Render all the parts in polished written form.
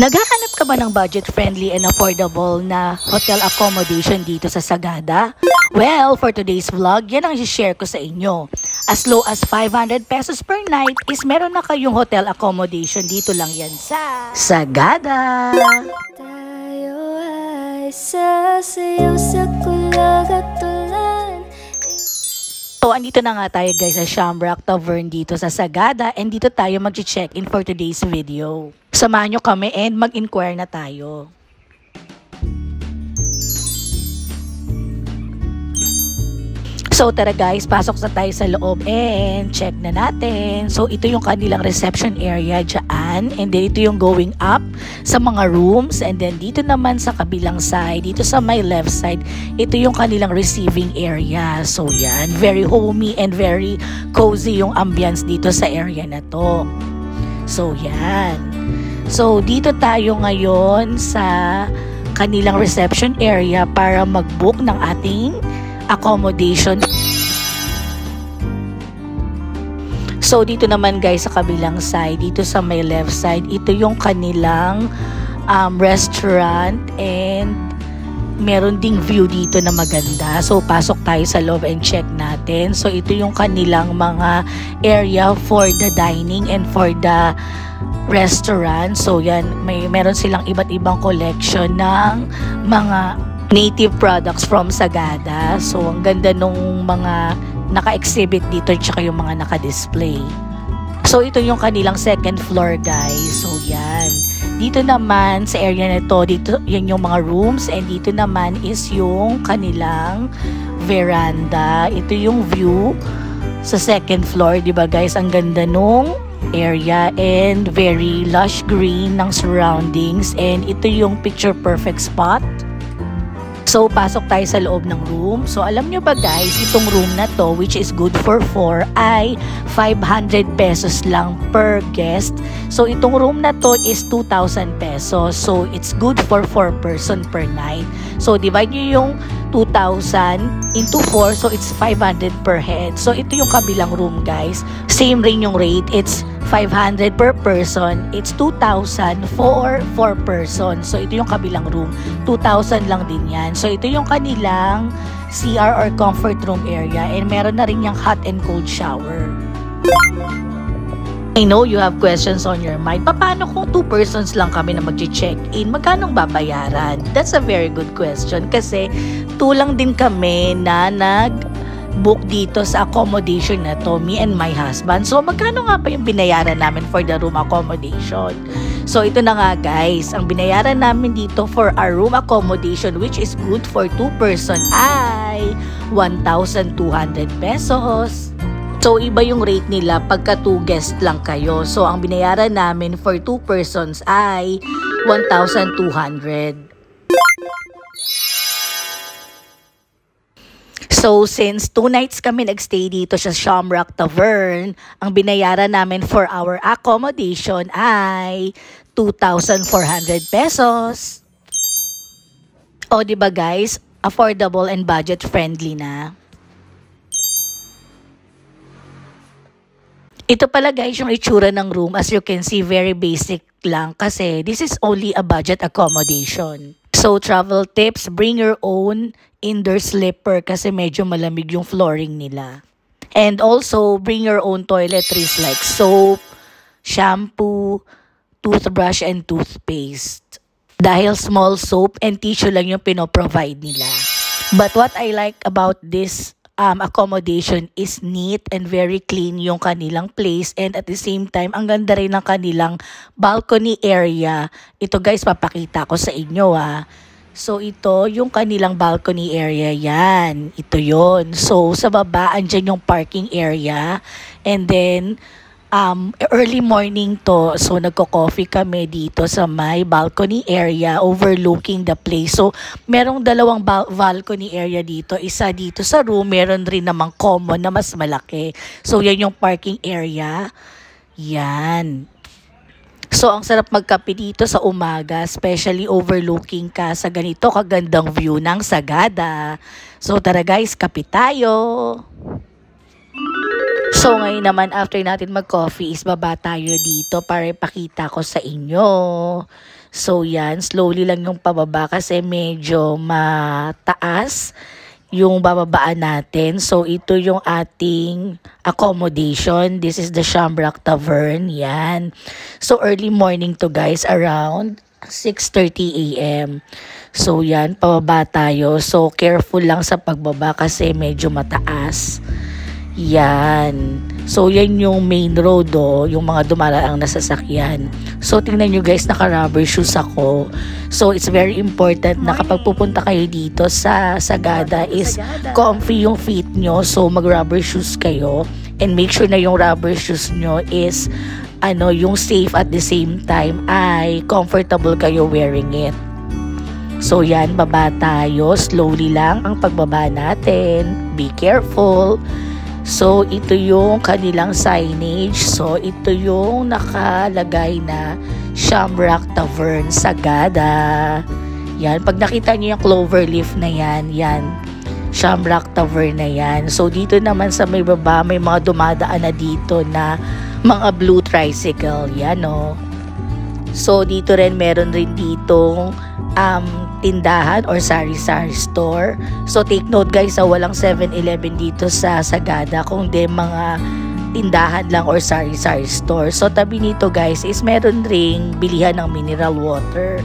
Naghahanap ka ba ng budget-friendly and affordable na hotel accommodation dito sa Sagada? Well, for today's vlog, yan ang i-share ko sa inyo. As low as 500 pesos per night is meron na kayong hotel accommodation dito lang yan sa Sagada. Tayo ay sasayaw sa kulagatulan. So, andito na nga tayo guys sa Shamrock Tavern dito sa Sagada and dito tayo mag-check-in for today's video. Samahan nyo kami and mag-inquire na tayo. So tara guys, pasok sa tayo sa loob and check na natin. So ito yung kanilang reception area dyan. And then ito yung going up sa mga rooms. And then dito naman sa kabilang side, dito sa my left side, ito yung kanilang receiving area. So yan, very homey and very cozy yung ambience dito sa area na to. So yan. So dito tayo ngayon sa kanilang reception area para mag-book ng ating accommodation. So dito naman guys sa kabilang side, dito sa my left side, ito yung kanilang restaurant and meron ding view dito na maganda. So pasok tayo sa loob and check natin. So ito yung kanilang mga area for the dining and for the restaurant. So yan, meron silang iba't ibang collection ng mga native products from Sagada. So, ang ganda nung mga naka-exhibit dito tsaka yung mga naka-display. So, ito yung kanilang second floor, guys. So, yan. Dito naman, sa area na to, dito, yan yung mga rooms. And dito naman is yung kanilang veranda. Ito yung view sa second floor. Diba, guys? Ang ganda nung area and very lush green ng surroundings. And ito yung picture perfect spot. So, pasok tayo sa loob ng room. So, alam nyo ba guys, itong room na to, which is good for 4, ay 500 pesos lang per guest. So, itong room na to is 2,000 pesos. So, it's good for 4 person per night. So, divide nyo yung 2,000 into 4. So, it's 500 per head. So, ito yung kabilang room guys. Same rin yung rate. It's 500 per person. It's 2,000 for 4 person. So, ito yung kabilang room. 2,000 lang din yan. So, ito yung kanilang CR or comfort room area. And meron na rin yung hot and cold shower. I know you have questions on your mind. Paano kung 2 persons lang kami na mag-check-in? Magkano babayaran? That's a very good question. Kasi 2 lang din kami na book dito sa accommodation na to, me and my husband. So, magkano nga pa yung binayaran namin for the room accommodation? So, ito na nga guys, ang binayaran namin dito for our room accommodation, which is good for 2 person, ay 1,200 pesos. So, iba yung rate nila pagka 2 guests lang kayo. So, ang binayaran namin for 2 persons ay 1,200. So, since 2 nights kami nagstay dito sa Shamrock Tavern, ang binayaran namin for our accommodation ay 2,400 pesos. O, diba guys? Affordable and budget-friendly na. Ito pala guys yung itsura ng room. As you can see, very basic lang kasi this is only a budget accommodation. So, travel tips, bring your own indoor slipper kasi medyo malamig yung flooring nila. And also, bring your own toiletries like soap, shampoo, toothbrush, and toothpaste. Dahil small soap and tissue lang yung pinoprovide nila. But what I like about this accommodation is neat and very clean yung kanilang place, and at the same time ang ganda rin ng kanilang balcony area. Ito guys, papakita ko sa inyo So ito yung kanilang balcony area, yan. Ito yon. So sa baba andyan yung parking area, and then early morning to, so nagko-coffee kami dito sa my balcony area overlooking the place. So merong dalawang balcony area dito, isa dito sa room, meron rin namang common na mas malaki. So yan yung parking area, yan. So ang sarap magkape dito sa umaga, especially overlooking ka sa ganito kagandang view ng Sagada. So tara guys, kape tayo. So ngayon naman after natin mag-coffee is baba tayo dito para ipakita ko sa inyo. So yan, slowly lang yung pababa kasi medyo mataas yung bababaan natin. So ito yung ating accommodation. This is the Shamrock Tavern. Yan. So early morning to guys, around 6:30 a.m. So yan, pababa tayo. So careful lang sa pagbaba kasi medyo mataas. Yan. So, yan yung main road, yung mga dumaraang nasasakyan. So, tingnan nyo guys, naka-rubber shoes ako. So, it's very important na kapag pupunta kayo dito sa Sagada is comfy yung feet nyo. So, mag-rubber shoes kayo. And make sure na yung rubber shoes nyo is yung safe at the same time ay comfortable kayo wearing it. So, yan, baba tayo. Slowly lang ang pagbaba natin. Be careful. So, ito yung kanilang signage. So, ito yung nakalagay na Shamrock Tavern Sagada. Yan. Pag nakita nyo yung clover leaf na yan, Shamrock Tavern na yan. So, dito naman sa may baba, may mga dumadaan na dito na mga blue tricycle. Yan, So, dito rin, meron rin ditong tindahan or sari-sari store. So, take note guys, walang 7-Eleven dito sa Sagada, kundi mga tindahan lang or sari-sari store. So, tabi nito guys is meron ring bilihan ng mineral water.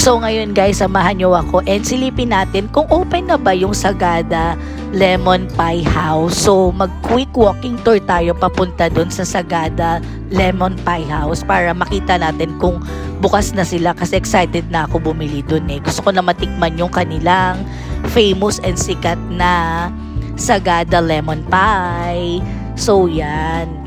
So, ngayon guys, samahan nyo ako and silipin natin kung open na ba yung Sagada Lemon Pie House. So, mag-quick walking tour tayo papunta dun sa Sagada Lemon Pie House para makita natin kung bukas na sila kasi excited na ako bumili dun Gusto ko na matikman yung kanilang famous and sikat na Sagada Lemon Pie. So, yan.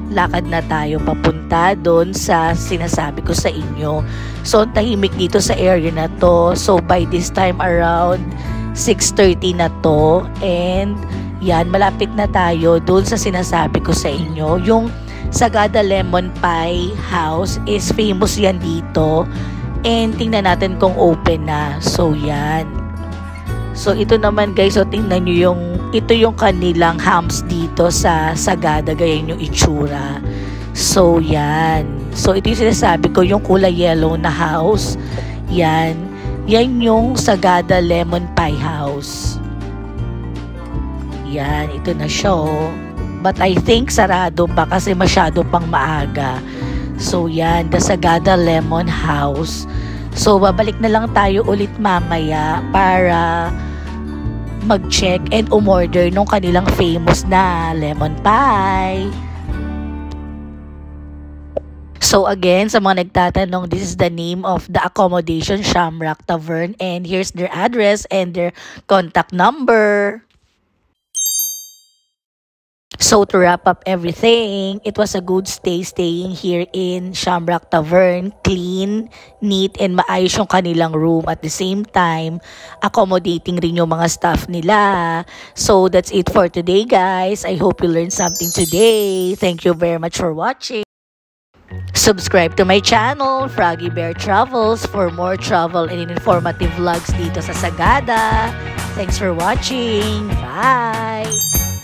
Lakad na tayo papunta doon sa sinasabi ko sa inyo. So, tahimik dito sa area na to. So, by this time around 6:30 na to. And, yan, malapit na tayo doon sa sinasabi ko sa inyo. Yung Sagada Lemon Pie House is famous yan dito. And, tingnan natin kung open na. So, yan. So, ito naman guys, so tingnan nyo ito yung kanilang hams dito sa Sagada, ganyan yung itsura. So, yan. So, ito yung sinasabi ko, yung kulay yellow na house. Yan. Yan yung Sagada Lemon Pie House. Yan, ito na siya But I think sarado pa kasi masyado pang maaga. So, yan, the Sagada Lemon House. So, babalik na lang tayo ulit mamaya para mag-check and umorder nung kanilang famous na lemon pie. So again, sa mga nagtatanong, this is the name of the accommodation, Shamrock Tavern, and here's their address and their contact number. So to wrap up everything, it was a good staying here in Shamrock Tavern. Clean, neat, and maayos yung kanilang room. At the same time, accommodating rin yung mga staff nila. So that's it for today guys. I hope you learned something today. Thank you very much for watching. Subscribe to my channel, Froggy Bear Travels, for more travel and informative vlogs dito sa Sagada. Thanks for watching. Bye!